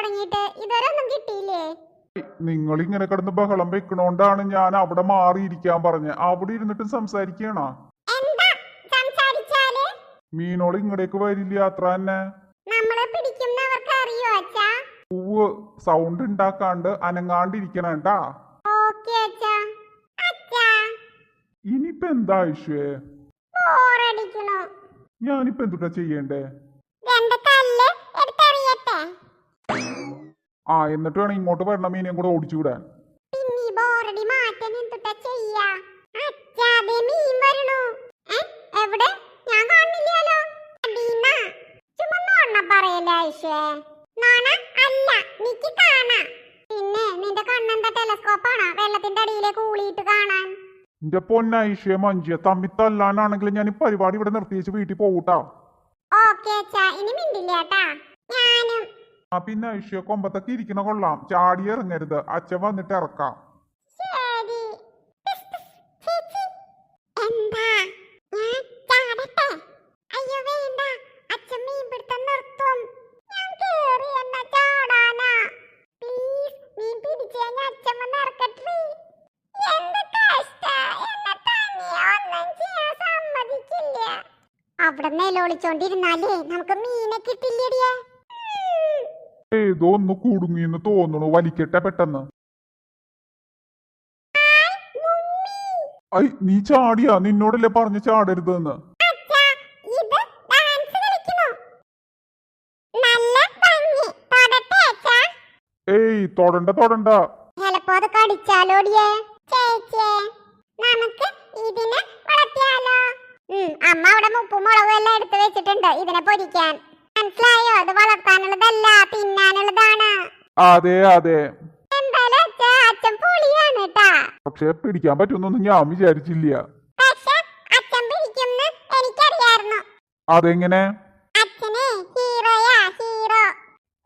തുടങ്ങിയിട്ട് ഇതുവരെ ഒന്നും കിട്ടിയില്ലേ? നിങ്ങൾ ഇങ്ങനെ കിടന്ന് ബഹളം വെക്കണോണ്ടാണ് ഞാൻ അവിടെ മാറിയിരിക്കാൻ പറഞ്ഞത്. അവിടെ ഇരുന്നിട്ട് സംസാരിക്കണോ? എന്താ സംസാരിച്ചാല്? മീനോള് ഇങ്ങടേക്ക് വരില്ല, അത്ര തന്നെ. നമ്മളെ പിടിക്കുന്നവർക്ക് അറിയോ അച്ഛാ? പൂവ് സൗണ്ട് ഉണ്ടാക്കാണ്ട് അനങ്ങാണ്ടിരിക്കണേട്ടാ. ഓക്കേ അച്ഛാ. അച്ഛാ ഇനിയിപ്പ എന്താ ആയിഷേ? ബോറടിക്കണു. ഞാനിപ്പോ എന്തുട്ടാ ചെയ്യണ്ടേ? രണ്ട് കല്ല് എടുത്തെറിയട്ടെ? എന്നിട്ട് വേണം ഇങ്ങോട്ട് വരണ മീനെയും കൂടെ ഓടിച്ചു വിടാൻ. പിന്നെ ബോറടി മാറ്റാൻ എന്തുട്ടാ ചെയ്യാ? അച്ഛാ ദേ മീൻ വരണു. എവിടെ? ഞാൻ കാണുന്നില്ലല്ലോ. അടീന്നാ ചുമ്മാ നോണ പറയല്ലേ ആയിഷേ? നോണ അല്ല, നിക്ക് കാണാ. പിന്നെ നിന്റെ കണ്ണെന്താ ടെലസ്കോപ്പാണോ വെള്ളത്തിന്റെ അടിയിലേക്ക് ഊളിയിട്ട് കാണാൻ? എന്റെ പൊന്നൈഷേ മഞ്ജിയ, തമ്മി തല്ലാനാണെങ്കിൽ ഞാൻ ഈ പരിപാടി ഇവിടെ നിർത്തിയേച്ച് വീട്ടിൽ പോകൂട്ടാ. ഓക്കേ അച്ഛാ, ഇനി മിണ്ടില്ലേട്ടാ. ഞാനും. പിന്നെ ഐഷ്യ കൊമ്പത്തൊക്കെ ഇരിക്കണ കൊള്ളാം, ചാടി ഇറങ്ങരുത്, അച്ഛൻ വന്നിട്ട് ഇറക്കാം. ശരി. ചേച്ചി എന്താ ഞാൻ ചാടട്ടെ? അയ്യോ വേണ്ട, അച്ഛൻ മീൻപിടുത്തം നിർത്തും. ഞാൻ കേറി എന്നെ ചാടാനാ. പ്ലീസ് മീൻ പിടിച്ചു കഴിഞ്ഞാൽ അച്ഛൻ വന്ന് ഇറക്കട്ടെ. എന്ത് കഷ്ടാ, എന്നെ തനിയെ ഒന്നും ചെയ്യാൻ സമ്മതിക്കില്ല. അവിടെ നിലവിളിച്ചോണ്ടിരുന്നാലേ നമുക്ക് മീനെ കിട്ടില്ലടിയേ. ഏതോ ഒന്ന് കുടുങ്ങിന്ന് തോന്നണു, വലിക്കട്ടെ പെട്ടെന്ന്. ഐ നീ ചാടിയാ? നിന്നോടല്ലേ പറഞ്ഞ ചാടരുതെന്ന്. ഏയ് തൊടണ്ട തൊടണ്ട. ചിലപ്പോ അത് കടിച്ചാലോടിയേ. ചേച്ചേ നമുക്ക് ഇതിനെ വളർത്തിയാലോ? അമ്മ അവിടെ ഉപ്പും മുളകും എല്ലാം എടുത്തു വെച്ചിട്ടുണ്ട് ഇതിനെ പൊരിക്കാൻ. മനസ്സിലായോ? അത് വളർത്താനുള്ളതല്ല, തിന്നാനുള്ളതാണ്. അതെ അതെ. എന്തായാലും അച്ഛൻ പൊളിയാണ് കേട്ടാ. പക്ഷെ പിടിക്കാൻ പറ്റുന്നൊന്നും ഞാൻ വിചാരിച്ചില്ല. പക്ഷെ അച്ഛൻ പിടിക്കുമെന്ന് എനിക്കറിയായിരുന്നു. അതെങ്ങനെ? അച്ഛനെ ഹീറോയാ, ഹീറോ.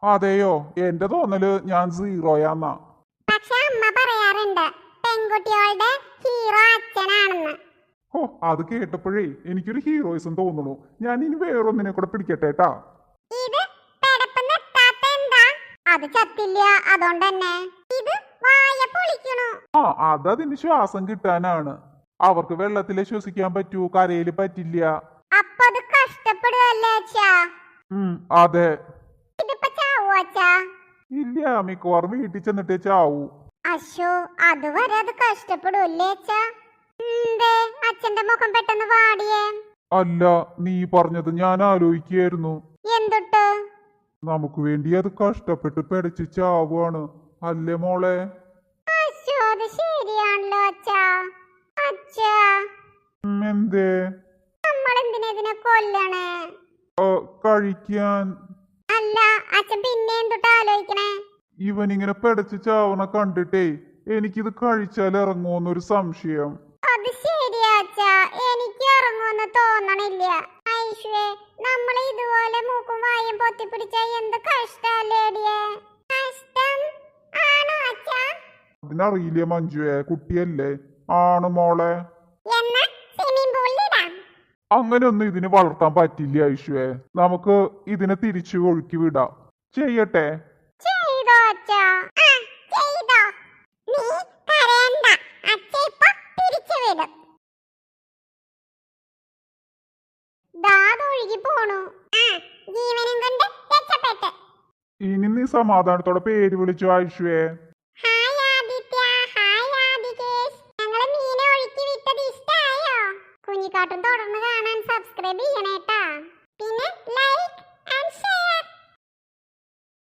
അതെയോ? എന്റെ തോന്നല് ഞാൻ സീറോയാന്നാ. പക്ഷെ അമ്മ പറയാറുണ്ട് പെൺകുട്ടികളുടെ ഹീറോ അച്ഛനാണെന്ന്. ഓ, അത് കേട്ടപ്പോഴേ എനിക്കൊരു ഹീറോയിസം തോന്നുന്നു. ഞാൻ ഇനി വേറൊന്നിനെ കൂടെ പിടിക്കട്ടെട്ടാ. ഇത് പെടപ്പ് നിർത്താത്ത എന്താ? അത് ചത്തില്ല, അതുകൊണ്ടന്നെ. ഇത് വായ പൊളിക്കണു. അതതിന് ശ്വാസം കിട്ടാനാണ്. അവർക്ക് വെള്ളത്തിലെ ശ്വസിക്കാൻ പറ്റൂ, കരയില് പറ്റില്ല. അപ്പൊ അത് കഷ്ടപ്പെടുകയല്ലേ അച്ഛാ? അതെ. ഇതിപ്പോ ചാവോ അച്ഛാ? ഇല്ല, മിക്കവാറും വീട്ടിൽ ചെന്നിട്ടേ ചാവൂ. അശോ, അതുവരെ അത് കഷ്ടപ്പെടൂല്ലേ അച്ഛാ? അച്ഛന്റെ മുഖം പെട്ടെന്ന് വാടിയേ. അല്ല, നീ പറഞ്ഞത് ഞാൻ ആലോചിക്കായിരുന്നു. എന്തൊട്ട്? നമുക്ക് വേണ്ടി അത് കഷ്ടപ്പെട്ട് പെടച്ച് ചാവുകയാണ് അല്ലേ മോളെ? അശോ, അത് ശരിയാണല്ലോ അച്ഛാ. അച്ഛാ എന്തേ? നമ്മളെന്തിനാ ഇതിനെ കൊല്ലണേ? കഴിക്കാൻ. അല്ല, അച്ഛൻ പിന്നെ എന്തൊട്ട് ആലോചിക്കണേ? ഇവനിങ്ങനെ പെടച്ച് ചാവണ കണ്ടിട്ടേ എനിക്കിത് കഴിച്ചാൽ ഇറങ്ങുമെന്നൊരു സംശയം. അത് ശരിയാ അച്ഛാ, എനിക്ക് ഇറങ്ങുമെന്ന് തോന്നണില്ല. ഐശ്വേ, നമ്മൾ ഇതുപോലെ മൂക്കും വായും പൊത്തിപ്പിടിച്ച എന്ത് കഷ്ടല്ലേടിയേ. കഷ്ടം ആണോ അച്ഛാ? അതിനറിയില്ലേ മഞ്ജുവേ, കുട്ടിയല്ലേ. ആണ് മോളെ. എന്നാ സ്വിമ്മിംഗ് പൂളിലിടാം. അങ്ങനെയൊന്നും ഇതിന് വളർത്താൻ പറ്റില്ല ഐശ്വേ. നമുക്ക് ഇതിനെ തിരിച്ചു ഒഴുക്കി വിടാം. ചെയ്യട്ടെ? ചെയ്തോ അച്ഛാ? ചെയ്തോ. നീ കരയണ്ട, അച്ഛ ഇപ്പൊ തിരിച്ചു വിടും. ഒഴുകി പോണു. ജീവനും കൊണ്ട് രക്ഷപ്പെട്ട്. ഇനി നീ സമാധാനത്തോടെ പേര് വിളിച്ചു ഐശ്വേ. Hi Aditya, hi Adikesh. ഞങ്ങള് മീനെ ഒഴുക്കി വിട്ടത് ഇഷ്ടായോ? കുഞ്ഞിക്കാട്ടും തുടർന്ന് കാണാൻ സബ്സ്ക്രൈബ് ചെയ്യണേ.